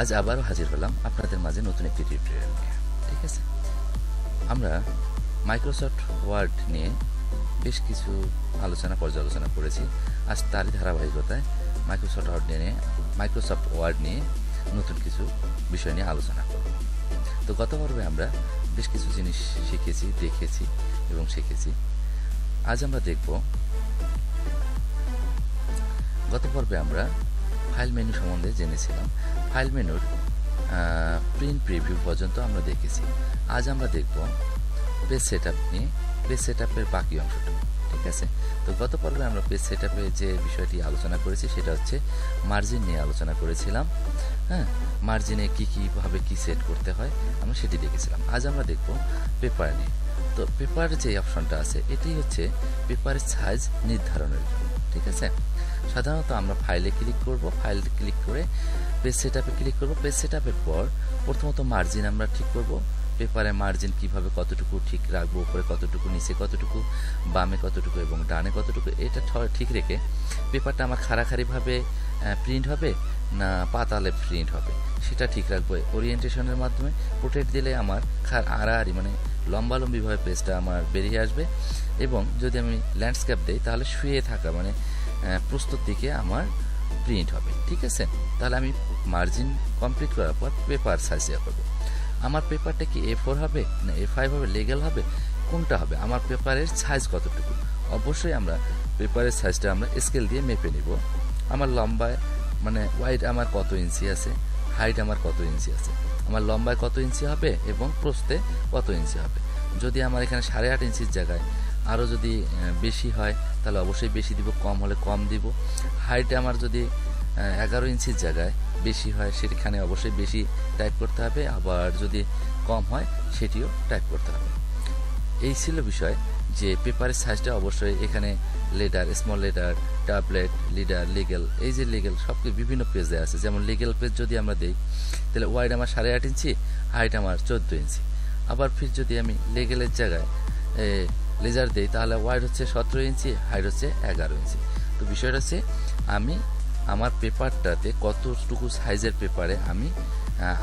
আজ আবারও হাজির হলাম আপনাদের মাঝে নতুন একটি টিউটোরিয়াল নিয়ে। ঠিক আছে, আমরা মাইক্রোসফট ওয়ার্ড নিয়ে বেশ কিছু পর্যালোচনা করেছি। আজ তারই ধারাবাহিকতায় মাইক্রোসফট ওয়ার্ড নিয়ে নতুন কিছু বিষয় নিয়ে আলোচনা করব। তো গত পর্বে আমরা বেশ কিছু জিনিস শিখেছি, দেখেছি এবং শিখেছি। আজ আমরা দেখব, গত পর্বে আমরা ফাইল মেনু সম্বন্ধে জেনেছিলাম। ফাইল মেনুর প্রিন্ট প্রিভিউ পর্যন্ত আমরা দেখেছি। আজ আমরা দেখব পেজ সেটআপ নিয়ে, পেজ সেটআপের বাকি অংশটা। ঠিক আছে, তো গত পর্বে আমরা পেজ সেটআপে যে বিষয়টি আলোচনা করেছি সেটা হচ্ছে মার্জিন নিয়ে আলোচনা করেছিলাম। হ্যাঁ, মার্জিনে কীভাবে কি সেট করতে হয় আমরা সেটি দেখেছিলাম। আজ আমরা দেখব পেপার নিয়ে। তো পেপার যে অপশনটা আছে এটি হচ্ছে পেপারের সাইজ নির্ধারণের জন্য। ঠিক আছে, সাধারণত আমরা ফাইলে ক্লিক করব, ফাইল ক্লিক করে পেজ সেটআপে ক্লিক করব। পেজ সেটআপের পর প্রথমত মার্জিন আমরা ঠিক করব। পেপারে মার্জিন কিভাবে কতটুকু ঠিক রাখবো, উপরে কতটুকু, নিচে কতটুকু, বামে কতটুকু এবং ডানে কতটুকু, এটা ঠিক রেখে পেপারটা আমার খাড়াখাড়িভাবে প্রিন্ট হবে না পাতালে প্রিন্ট হবে সেটা ঠিক রাখবো ওরিয়েন্টেশনের মাধ্যমে। পোর্ট্রেট দিলে আমার আড়াআড়ি মানে লম্বালম্বিভাবে পেজটা আমার বেরিয়ে আসবে, এবং যদি আমি ল্যান্ডস্কেপ দিই তাহলে শুয়ে থাকা মানে প্রস্তুত দিকে আমার প্রিন্ট হবে। ঠিক আছে, তাহলে আমি মার্জিন কমপ্লিট করার পর পেপার সাইজ দেওয়া করবো। আমার পেপারটা কি A4 হবে না A5 হবে, লিগ্যাল হবে, কোনটা হবে, আমার পেপারের সাইজ কতটুকু। অবশ্যই আমরা পেপারের সাইজটা আমরা স্কেল দিয়ে মেপে নিব। আমার লম্বায় মানে ওয়াইড আমার কত ইঞ্চি আছে, হাইট আমার কত ইঞ্চি আছে, আমার লম্বায় কত ইঞ্চি হবে এবং প্রস্থে কত ইঞ্চি হবে। যদি আমার এখানে 8.5 ইঞ্চির জায়গায় আরও যদি বেশি হয় তাহলে অবশ্যই বেশি দিব, কম হলে কম দিব। হাইটে আমার যদি 11 ইঞ্চির জায়গায় বেশি হয় সেখানে অবশ্যই বেশি টাইপ করতে হবে, আবার যদি কম হয় সেটিও টাইপ করতে হবে। এই ছিল বিষয় যে পেপারের সাইজটা অবশ্যই এখানে letter, small letter, tablet, leader, legal, এই যে লিগেল সব বিভিন্ন পেজ দেওয়া আছে। যেমন লিগেল পেজ যদি আমরা দিই তাহলে ওয়াইড আমার 8.5 ইঞ্চি, হাইট আমার 14 ইঞ্চি। আবার ফির যদি আমি লিগেলের জায়গায় লেজার দিই তাহলে ওয়াইড হচ্ছে 17 ইঞ্চি, হাইট হচ্ছে 11 ইঞ্চি। তো বিষয়টা হচ্ছে আমি আমার পেপারটাতে কতটুকু সাইজের পেপারে আমি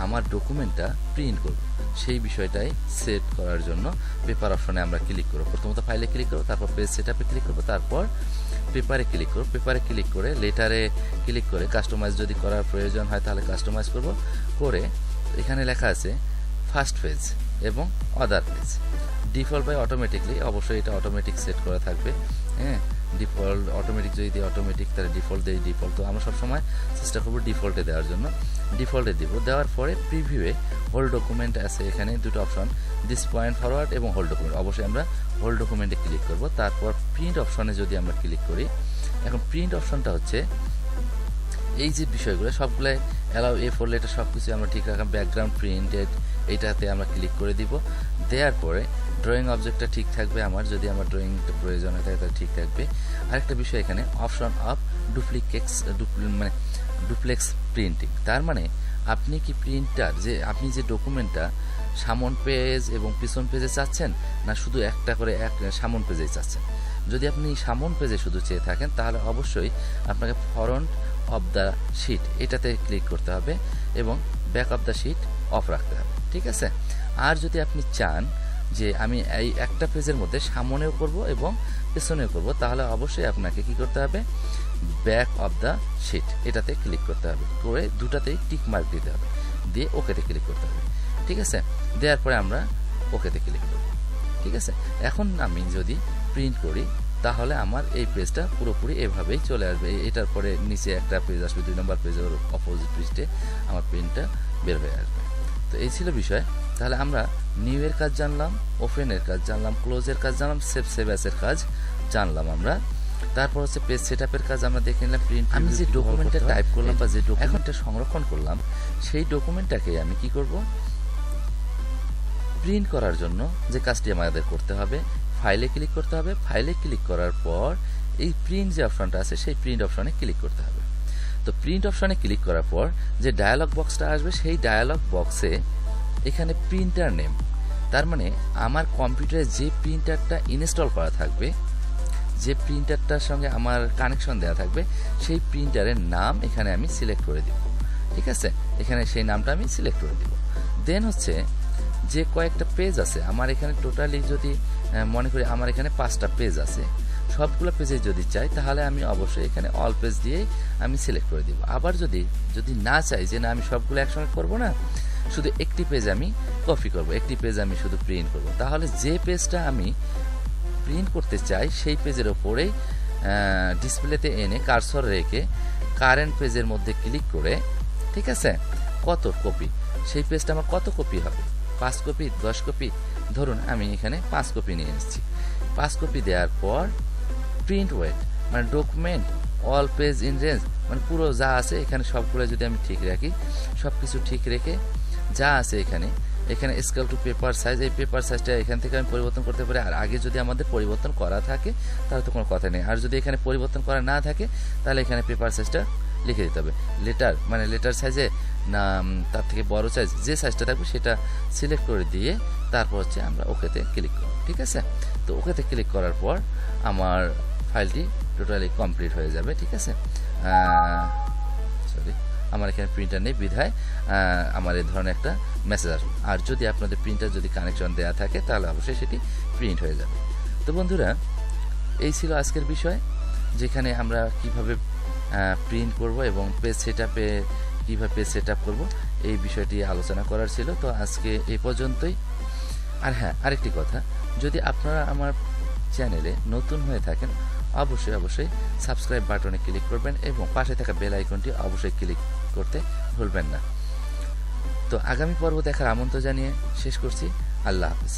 আমার ডকুমেন্টটা প্রিন্ট করব সেই বিষয়টাই সেট করার জন্য পেপার অপশনে আমরা ক্লিক করব। প্রথমত ফাইলে ক্লিক করব, তারপর পেজ সেটআপে ক্লিক করব, তারপর পেপারে ক্লিক করব। পেপারে ক্লিক করে লেটারে ক্লিক করে কাস্টমাইজ যদি করার প্রয়োজন হয় তাহলে কাস্টমাইজ করব। করে এখানে লেখা আছে ফার্স্ট পেজ এবং আদার পেজ। ডিফল্ট বাই অটোমেটিকলি, অবশ্যই এটা অটোমেটিক সেট করা থাকবে। হ্যাঁ, ডিফল্ট অটোমেটিক যদি দিই অটোমেটিক, তাহলে ডিফল্ট দেই ডিফল্ট। তো আমরা সবসময় চেষ্টা করবো ডিফল্টে দেওয়ার জন্য। ডিফল্টে দিব, দেওয়ার পরে প্রিভিউয়ে হোল ডকুমেন্ট আছে, এখানে দুটো অপশন, দিস পয়েন্ট ফরওয়ার্ড এবং হোল ডকুমেন্ট। অবশ্যই আমরা হোল ডকুমেন্টে ক্লিক করব। তারপর প্রিন্ট অপশনে যদি আমরা ক্লিক করি, এখন প্রিন্ট অপশনটা হচ্ছে এই যে বিষয়গুলো সবগুলো অ্যালাউ A4 লেটার সব কিছু আমরা ঠিক রাখলাম। ব্যাকগ্রাউন্ড প্রিন্টেড এইটাতে আমরা ক্লিক করে দিব। দেওয়ার পরে ড্রয়িং অবজেক্টটা ঠিক থাকবে আমার, যদি আমার ড্রয়িংটা প্রয়োজন হয় তাহলে ঠিক থাকবে। আরেকটা বিষয় এখানে অপশন অফ ডুপ্লেক্স প্রিন্টিং, তার মানে আপনি কি প্রিন্টার যে আপনি যে ডকুমেন্টটা সামন পেজ এবং পিছন পেজে চাচ্ছেন না শুধু একটা করে সামন পেজেই চাচ্ছেন। যদি আপনি সামন পেজে শুধু চেয়ে থাকেন তাহলে অবশ্যই আপনাকে ফ্রন্ট অফ দ্য শিট এটাতে ক্লিক করতে হবে এবং back of the sheet off রাখতে হবে। ঠিক আছে, আর যদি আপনি চান যে আমি এই একটা পেজের মধ্যে সামনেও করব এবং পেছনেও করব তাহলে অবশ্যই আপনাকে কি করতে হবে, ব্যাক অফ দ্য শিট এটাতে ক্লিক করতে হবে, করে দুটাতেই টিক মার্ক দিতে হবে, দিয়ে ওকেতে ক্লিক করতে হবে। ঠিক আছে, দেওয়ার পরে আমরা ওকেতে ক্লিক করব। ঠিক আছে, এখন আমি যদি প্রিন্ট করি তাহলে আমার এই পেজটা পুরোপুরি এভাবেই চলে আসবে। এটার পরে নিচে একটা পেজ আসবে, 2 নম্বর পেজের অপোজিট পৃষ্ঠে আমার প্রিন্টটা বের হয়ে আসবে। তো এই ছিল বিষয়। তাহলে আমরা নিউ এর কাজ জানলাম, ওপেনের কাজ জানলাম, ক্লোজের কাজ জানলাম, সেভ অ্যাসের কাজ জানলাম আমরা। তারপর হচ্ছে পেজ সেটআপের কাজ আমরা দেখে নিলাম। প্রিন্ট, আমি যে ডকুমেন্টটা টাইপ করলাম বা যে ডকুমেন্টটা সংরক্ষণ করলাম সেই ডকুমেন্টটাকে আমি কি করব, প্রিন্ট করার জন্য যে কাজটি আমাদের করতে হবে, ফাইলে ক্লিক করতে হবে। ফাইলে ক্লিক করার পর এই প্রিন্ট যে অপশনটা আছে সেই প্রিন্ট অপশনে ক্লিক করতে হবে। তো প্রিন্ট অপশনে ক্লিক করার পর যে ডায়ালগ বক্সটা আসবে সেই ডায়ালগ বক্সে এখানে প্রিন্টার নেম, তার মানে আমার কম্পিউটারে যে প্রিন্টারটা ইনস্টল করা থাকবে, যে প্রিন্টারটার সঙ্গে আমার কানেকশন দেওয়া থাকবে সেই প্রিন্টারের নাম এখানে আমি সিলেক্ট করে দিব। ঠিক আছে, এখানে সেই নামটা আমি সিলেক্ট করে দিব। দেন হচ্ছে যে কয়েকটা পেজ আছে আমার এখানে টোটালি, যদি মনে করি আমার এখানে 5টা পেজ আছে, সবগুলো পেজে যদি চাই তাহলে আমি অবশ্যই এখানে অল পেজ দিয়েই আমি সিলেক্ট করে দিব। আবার যদি না চাই যে না আমি সবগুলো একসঙ্গে করব না, শুধু একটি পেজ আমি কপি করব, একটি পেজ আমি শুধু প্রিন্ট করব, তাহলে যে পেজটা আমি প্রিন্ট করতে চাই সেই পেজের ওপরেই ডিসপ্লেতে এনে কার্সর রেখে কারেন্ট পেজের মধ্যে ক্লিক করে, ঠিক আছে, কত কপি, সেই পেজটা আমার কত কপি হবে, 5 কপি 10 কপি, ধরুন আমি এখানে 5 কপি নিয়ে এসেছি। 5 কপি দেওয়ার পর প্রিন্ট ওয়েট মানে document all page in range, মানে পুরো যা আছে এখানে সবগুলো যদি আমি ঠিক রাখি, সব কিছু ঠিক রেখে যা আছে এখানে স্কেল টু পেপার সাইজ, এই পেপার সাইজটা এখান থেকে আমি পরিবর্তন করতে পারি। আর আগে যদি আমাদের পরিবর্তন করা থাকে তাহলে তো কোনো কথা নেই, আর যদি এখানে পরিবর্তন করা না থাকে তাহলে এখানে পেপার সাইজটা লিখে দিতে হবে। লেটার মানে লেটার সাইজে না তার থেকে বড় সাইজ, যে সাইজটা থাকবে সেটা সিলেক্ট করে দিয়ে তারপর হচ্ছে আমরা ওকেতে ক্লিক করব, ঠিক আছে। তো ওকেতে ক্লিক করার পর আমার ফাইলটি টোটালি কমপ্লিট হয়ে যাবে, ঠিক আছে। সরি, আমার এখানে প্রিন্টার নেই বিধায় আমার এই ধরনের একটা মেসেজ আসবে। আর যদি আপনাদের প্রিন্টার যদি কানেকশন দেওয়া থাকে তাহলে অবশ্যই সেটি প্রিন্ট হয়ে যাবে। তো বন্ধুরা, এই ছিল আজকের বিষয়, যেখানে আমরা কিভাবে প্রিন্ট করব এবং পেজ সেটআপে কীভাবে পেজ সেটআপ করব এই বিষয়টি আলোচনা করার ছিল। তো আজকে এই পর্যন্তই। আর হ্যাঁ, আরেকটি কথা, যদি আপনারা আমার চ্যানেলে নতুন হয়ে থাকেন অবশ্যই সাবস্ক্রাইব বাটনে ক্লিক করবেন এবং পাশে থাকা বেল আইকনটি অবশ্যই ক্লিক করতে ভুলবেন না। তো আগামী পর্ব দেখার আমন্ত্রণ জানিয়ে শেষ করছি। আল্লাহ হাফেজ।